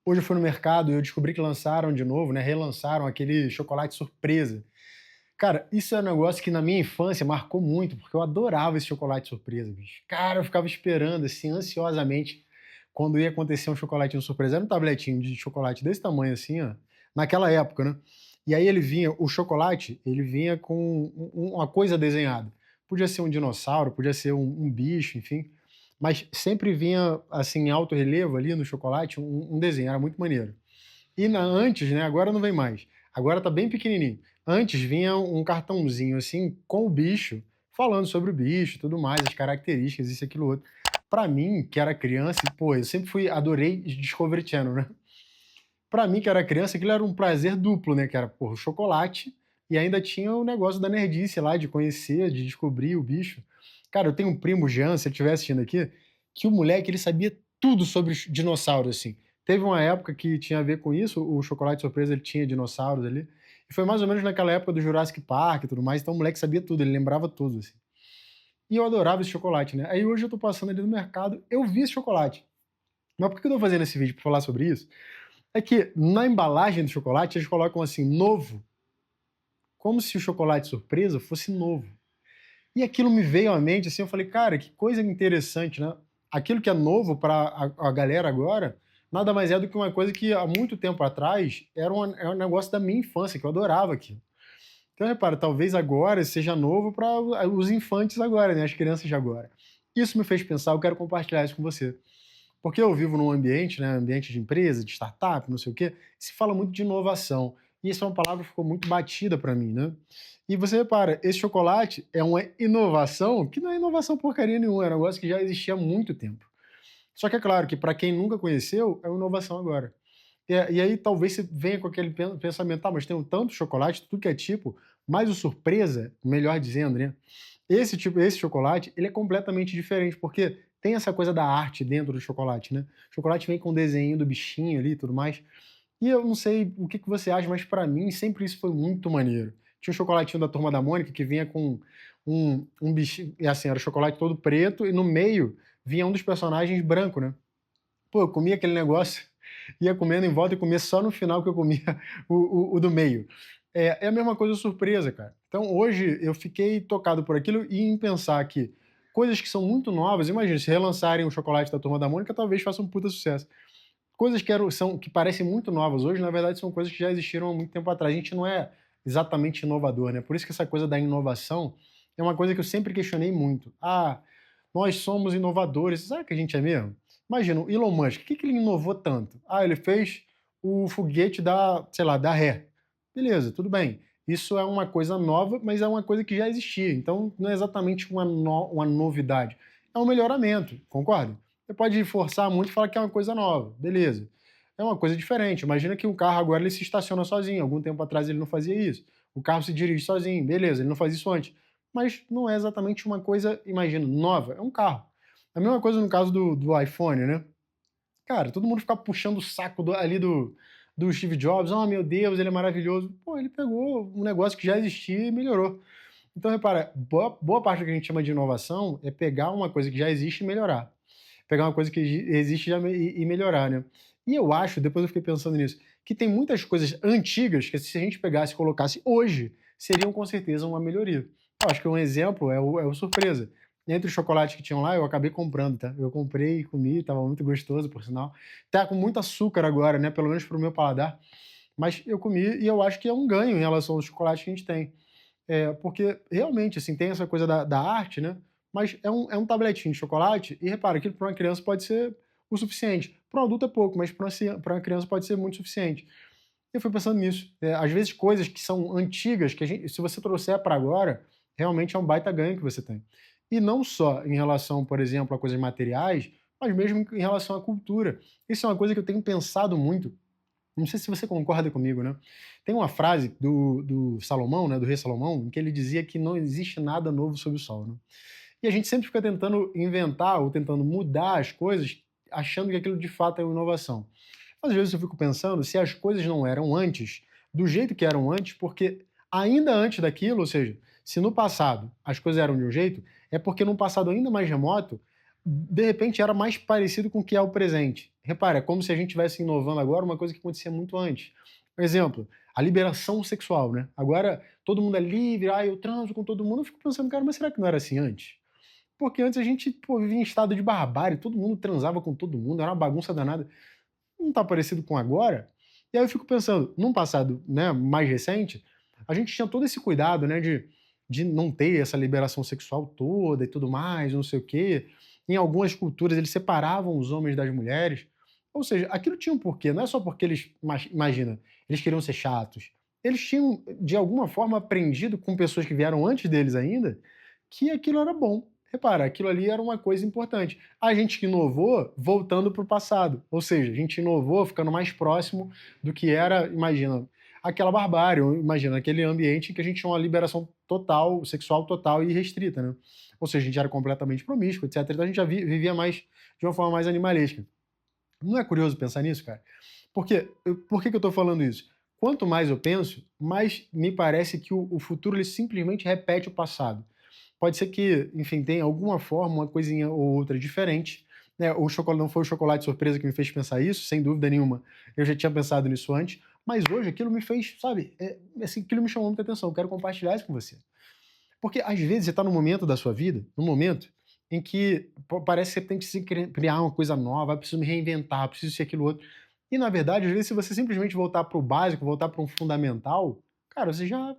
Hoje eu fui no mercado e eu descobri que lançaram de novo, né, relançaram aquele chocolate surpresa. Cara, isso é um negócio que na minha infância marcou muito, porque eu adorava esse chocolate surpresa, bicho. Cara, eu ficava esperando, assim, ansiosamente, quando ia acontecer um chocolatinho surpresa. Era um tabletinho de chocolate desse tamanho, assim, ó, naquela época, né? E aí ele vinha, o chocolate, ele vinha com uma coisa desenhada. Podia ser um dinossauro, podia ser um bicho, enfim. Mas sempre vinha, assim, em alto relevo ali no chocolate, um desenho, era muito maneiro. E antes, né, agora não vem mais. Agora tá bem pequenininho. Antes vinha um cartãozinho assim com o bicho, falando sobre o bicho, e tudo mais, as características, isso, aquilo, outro. Pra mim, que era criança, e, pô, eu sempre adorei Discovery Channel, né? Pra mim, que era criança, aquilo era um prazer duplo, né? Que era, porra, o chocolate e ainda tinha o negócio da nerdice lá, de conhecer, de descobrir o bicho. Cara, eu tenho um primo, Jean, se ele estiver assistindo aqui, que o moleque, ele sabia tudo sobre os dinossauros, assim. Teve uma época que tinha a ver com isso, o chocolate surpresa, ele tinha dinossauros ali. E foi mais ou menos naquela época do Jurassic Park e tudo mais, então o moleque sabia tudo, ele lembrava tudo, assim. E eu adorava esse chocolate, né? Aí hoje eu tô passando ali no mercado, eu vi esse chocolate. Mas por que eu tô fazendo esse vídeo pra falar sobre isso? É que na embalagem do chocolate eles colocam assim, novo, como se o chocolate surpresa fosse novo. E aquilo me veio à mente, assim, eu falei, cara, que coisa interessante, né? Aquilo que é novo para a galera agora, nada mais é do que uma coisa que há muito tempo atrás era um negócio da minha infância, que eu adorava aquilo. Então, repara, talvez agora seja novo para os infantes agora, né? As crianças de agora. Isso me fez pensar, eu quero compartilhar isso com você. Porque eu vivo num ambiente, né, ambiente de empresa, de startup, não sei o quê, se fala muito de inovação. E isso é uma palavra que ficou muito batida para mim, né? E você repara, esse chocolate é uma inovação que não é inovação porcaria nenhuma, é um negócio que já existia há muito tempo. Só que é claro que para quem nunca conheceu, é uma inovação agora. E aí talvez você venha com aquele pensamento, tá, mas tem um tanto chocolate, tudo que é tipo, mas o surpresa, melhor dizendo, né? Esse chocolate, ele é completamente diferente, porque tem essa coisa da arte dentro do chocolate, né? O chocolate vem com o desenho do bichinho ali e tudo mais. E eu não sei o que você acha, mas pra mim sempre isso foi muito maneiro. Tinha um chocolatinho da Turma da Mônica que vinha com um bichinho, e assim, era o chocolate todo preto e no meio vinha um dos personagens branco, né? Pô, eu comia aquele negócio, ia comendo em volta e comia só no final que eu comia o do meio. É a mesma coisa surpresa, cara. Então hoje eu fiquei tocado por aquilo e em pensar que coisas que são muito novas, imagina, se relançarem o chocolate da Turma da Mônica, talvez faça um puta sucesso. Coisas que parecem muito novas hoje, na verdade são coisas que já existiram há muito tempo atrás. A gente não é exatamente inovador, né? Por isso que essa coisa da inovação é uma coisa que eu sempre questionei muito. Ah, nós somos inovadores. Será que a gente é mesmo? Imagina, o Elon Musk, o que que ele inovou tanto? Ah, ele fez o foguete da, sei lá, da ré. Beleza, tudo bem. Isso é uma coisa nova, mas é uma coisa que já existia. Então, não é exatamente uma novidade. É um melhoramento, concorda? Você pode forçar muito e falar que é uma coisa nova. Beleza. É uma coisa diferente. Imagina que um carro agora ele se estaciona sozinho. Algum tempo atrás ele não fazia isso. O carro se dirige sozinho. Beleza, ele não fazia isso antes. Mas não é exatamente uma coisa, imagina, nova. É um carro. A mesma coisa no caso do iPhone, né? Cara, todo mundo fica puxando o saco do Steve Jobs. Oh, meu Deus, ele é maravilhoso. Pô, ele pegou um negócio que já existia e melhorou. Então, repara, boa parte do que a gente chama de inovação é pegar uma coisa que já existe e melhorar. Pegar uma coisa que existe e melhorar, né? E eu acho, depois eu fiquei pensando nisso, que tem muitas coisas antigas que se a gente pegasse e colocasse hoje, seriam com certeza uma melhoria. Eu acho que um exemplo é o surpresa. Entre os chocolates que tinham lá, eu acabei comprando, tá? Eu comprei, comi, tava muito gostoso, por sinal. Tá com muito açúcar agora, né? Pelo menos pro meu paladar. Mas eu comi e eu acho que é um ganho em relação aos chocolates que a gente tem. Porque realmente, assim, tem essa coisa da arte, né? Mas é um tabletinho de chocolate, e repara, aquilo para uma criança pode ser o suficiente. Para um adulto é pouco, mas para uma criança pode ser muito suficiente. Eu fui pensando nisso. Às vezes, coisas que são antigas, que se você trouxer para agora, realmente é um baita ganho que você tem. E não só em relação, por exemplo, a coisas materiais, mas mesmo em relação à cultura. Isso é uma coisa que eu tenho pensado muito, não sei se você concorda comigo, né? Tem uma frase do Salomão, né, do rei Salomão, em que ele dizia que não existe nada novo sob o sol, né? E a gente sempre fica tentando inventar ou tentando mudar as coisas, achando que aquilo de fato é uma inovação. Às vezes eu fico pensando se as coisas não eram antes, do jeito que eram antes, porque ainda antes daquilo, ou seja, se no passado as coisas eram de um jeito, é porque num passado ainda mais remoto, de repente era mais parecido com o que é o presente. Repara, é como se a gente estivesse inovando agora uma coisa que acontecia muito antes. Por exemplo, a liberação sexual, né? Agora todo mundo é livre, eu transo com todo mundo. Eu fico pensando, cara, mas será que não era assim antes? Porque antes a gente, pô, vivia em estado de barbárie, todo mundo transava com todo mundo, era uma bagunça danada. Não tá parecido com agora? E aí eu fico pensando, num passado, né, mais recente, a gente tinha todo esse cuidado, né, de não ter essa liberação sexual toda e tudo mais, não sei o quê. Em algumas culturas eles separavam os homens das mulheres. Ou seja, aquilo tinha um porquê, não é só porque eles, imagina, eles queriam ser chatos. Eles tinham, de alguma forma, aprendido com pessoas que vieram antes deles ainda, que aquilo era bom. Repara, aquilo ali era uma coisa importante. A gente inovou voltando para o passado, ou seja, a gente inovou ficando mais próximo do que era, imagina, aquela barbárie, imagina, aquele ambiente em que a gente tinha uma liberação total, sexual total e restrita, né? Ou seja, a gente era completamente promíscuo, etc. Então a gente já vivia mais de uma forma mais animalesca. Não é curioso pensar nisso, cara? Porque, por que eu estou falando isso? Quanto mais eu penso, mais me parece que o futuro ele simplesmente repete o passado. Pode ser que, enfim, tenha alguma forma, uma coisinha ou outra diferente, né, o chocolate não foi o chocolate surpresa que me fez pensar isso, sem dúvida nenhuma, eu já tinha pensado nisso antes, mas hoje aquilo me fez, sabe, assim, aquilo me chamou muita atenção, eu quero compartilhar isso com você. Porque às vezes você está num momento da sua vida, num momento em que parece que você tem que se criar uma coisa nova, preciso me reinventar, preciso ser aquilo outro. E na verdade, às vezes, se você simplesmente voltar para o básico, voltar para um fundamental, cara, você já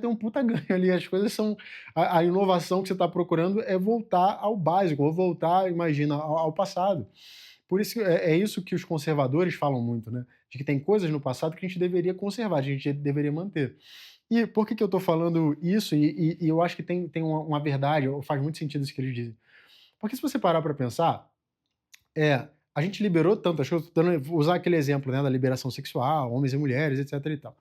tem um puta ganho ali. As coisas são. A inovação que você está procurando é voltar ao básico, ou voltar, imagina, ao passado. Por isso é isso que os conservadores falam muito, né? De que tem coisas no passado que a gente deveria conservar, a gente deveria manter. E por que eu estou falando isso? E eu acho que tem uma verdade, ou faz muito sentido isso que eles dizem. Porque se você parar para pensar, a gente liberou tantas coisas, vou usar aquele exemplo, né, da liberação sexual, homens e mulheres, etc e tal.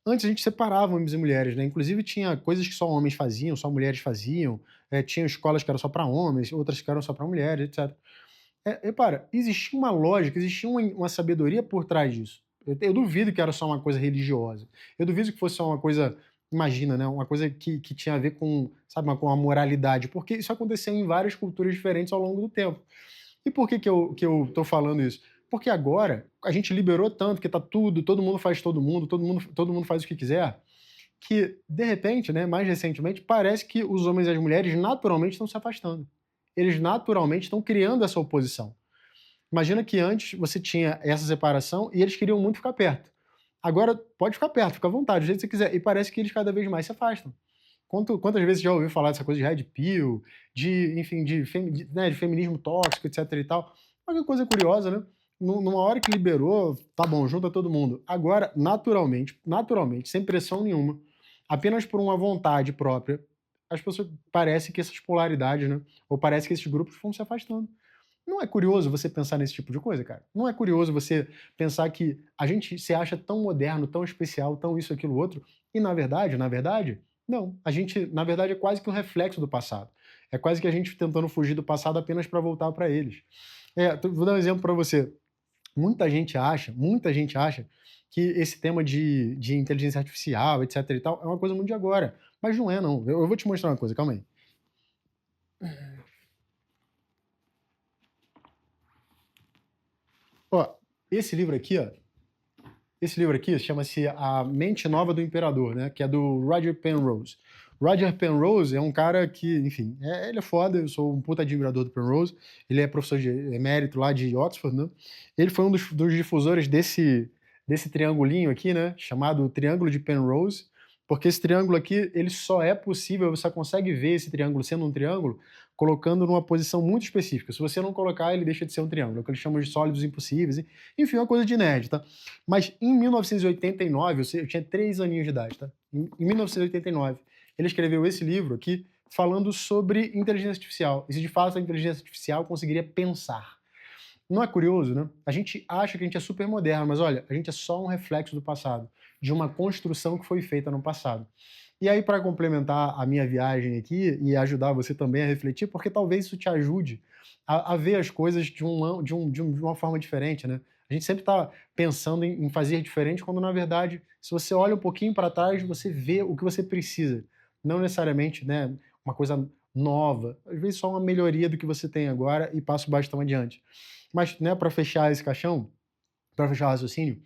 Antes a gente separava homens e mulheres, né? Inclusive tinha coisas que só homens faziam, só mulheres faziam, tinha escolas que eram só para homens, outras que eram só para mulheres, etc. Repara, existia uma lógica, existia uma sabedoria por trás disso. Eu duvido que era só uma coisa religiosa. Eu duvido que fosse só uma coisa, imagina, né? Uma coisa que tinha a ver com, sabe, com a moralidade, porque isso aconteceu em várias culturas diferentes ao longo do tempo. E por que eu tô falando isso? Porque agora a gente liberou tanto que tá tudo, todo mundo faz todo mundo faz o que quiser, que de repente, né, mais recentemente, parece que os homens e as mulheres naturalmente estão se afastando. Eles naturalmente estão criando essa oposição. Imagina que antes você tinha essa separação e eles queriam muito ficar perto. Agora pode ficar perto, fica à vontade, do jeito que você quiser. E parece que eles cada vez mais se afastam. Quantas vezes já ouviu falar dessa coisa de red pill, enfim, né, de feminismo tóxico, etc e tal. Olha que coisa curiosa, né? Numa hora que liberou, tá bom, junta todo mundo. Agora, naturalmente, sem pressão nenhuma, apenas por uma vontade própria, as pessoas, parece que essas polaridades, né? Ou parece que esses grupos vão se afastando. Não é curioso você pensar nesse tipo de coisa, cara? Não é curioso você pensar que a gente se acha tão moderno, tão especial, tão isso, aquilo, outro, e na verdade, não. A gente, na verdade, é quase que um reflexo do passado. É quase que a gente tentando fugir do passado apenas para voltar para eles. Vou dar um exemplo para você. Muita gente acha que esse tema de inteligência artificial, etc e tal, é uma coisa muito de agora. Mas não é, não. Eu vou te mostrar uma coisa, calma aí. Ó, esse livro aqui, ó, esse livro aqui chama-se A Mente Nova do Imperador, né? Que é do Roger Penrose. Roger Penrose é um cara que, enfim, ele é foda, eu sou um puta admirador do Penrose. Ele é professor de emérito lá de Oxford, né? Ele foi um dos difusores desse triangulinho aqui, né? Chamado Triângulo de Penrose, porque esse triângulo aqui, ele só é possível, você só consegue ver esse triângulo sendo um triângulo colocando numa posição muito específica. Se você não colocar, ele deixa de ser um triângulo, é o que eles chamam de sólidos impossíveis. Enfim, é uma coisa de nerd, tá? Mas em 1989, eu tinha 3 aninhos de idade, tá? Em 1989, ele escreveu esse livro aqui falando sobre inteligência artificial. E se de fato a inteligência artificial conseguiria pensar. Não é curioso, né? A gente acha que a gente é super moderno, mas olha, a gente é só um reflexo do passado, de uma construção que foi feita no passado. E aí, para complementar a minha viagem aqui e ajudar você também a refletir, porque talvez isso te ajude a ver as coisas de uma forma diferente, né? A gente sempre está pensando em fazer diferente, quando na verdade, se você olha um pouquinho para trás, você vê o que você precisa. Não necessariamente, né, uma coisa nova, às vezes só uma melhoria do que você tem agora e passa o bastão adiante. Mas, né, para fechar esse caixão, para fechar o raciocínio,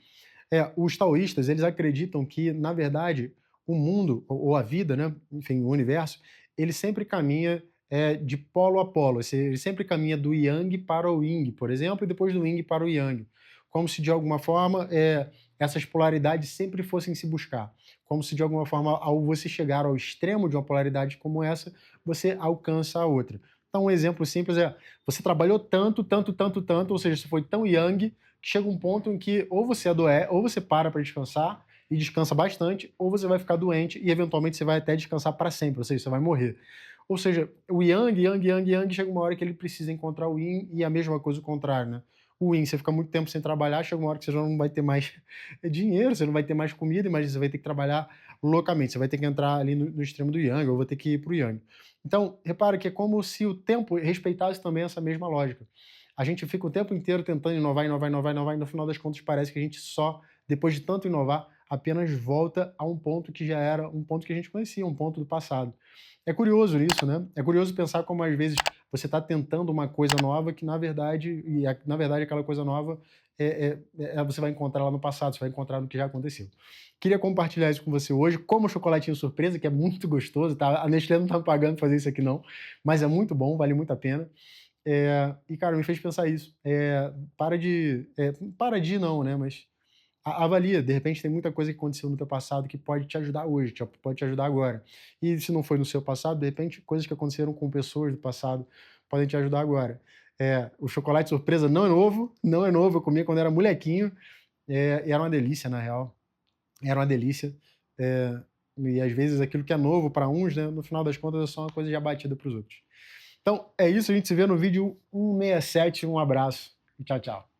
os taoístas, eles acreditam que, na verdade, o mundo, ou a vida, né, enfim, o universo, ele sempre caminha de polo a polo, ele sempre caminha do yang para o yin, por exemplo, e depois do yin para o yang, como se de alguma forma essas polaridades sempre fossem se buscar, como se de alguma forma, ao você chegar ao extremo de uma polaridade como essa, você alcança a outra. Então, um exemplo simples você trabalhou tanto, tanto, tanto, tanto, ou seja, você foi tão yang, que chega um ponto em que ou você adoece, ou você para descansar e descansa bastante, ou você vai ficar doente e eventualmente você vai até descansar para sempre, ou seja, você vai morrer. Ou seja, o yang, yang, yang, yang, chega uma hora que ele precisa encontrar o yin e a mesma coisa o contrário, né? O yin, você fica muito tempo sem trabalhar, chega uma hora que você já não vai ter mais dinheiro, você não vai ter mais comida, mas você vai ter que trabalhar loucamente, você vai ter que entrar ali no extremo do yang, ou vai ter que ir pro yang. Então, repara que é como se o tempo respeitasse também essa mesma lógica. A gente fica o tempo inteiro tentando inovar, inovar, inovar, inovar, e no final das contas parece que a gente só, depois de tanto inovar, apenas volta a um ponto que já era um ponto que a gente conhecia, um ponto do passado. É curioso isso, né? É curioso pensar como às vezes você está tentando uma coisa nova que na verdade, na verdade aquela coisa nova você vai encontrar lá no passado, você vai encontrar no que já aconteceu. Queria compartilhar isso com você hoje, como chocolatinho surpresa, que é muito gostoso, tá? A Nestlé não tá me pagando pra fazer isso aqui não, mas é muito bom, vale muito a pena. E, cara, me fez pensar isso. Para de não, né? Mas avalia, de repente tem muita coisa que aconteceu no teu passado que pode te ajudar hoje, pode te ajudar agora. E se não foi no seu passado, de repente coisas que aconteceram com pessoas do passado podem te ajudar agora. O chocolate surpresa não é novo, não é novo, eu comia quando era molequinho, e era uma delícia, na real. Era uma delícia. E às vezes aquilo que é novo para uns, né, no final das contas é só uma coisa já batida para os outros. Então é isso, a gente se vê no vídeo 167, um abraço e tchau, tchau.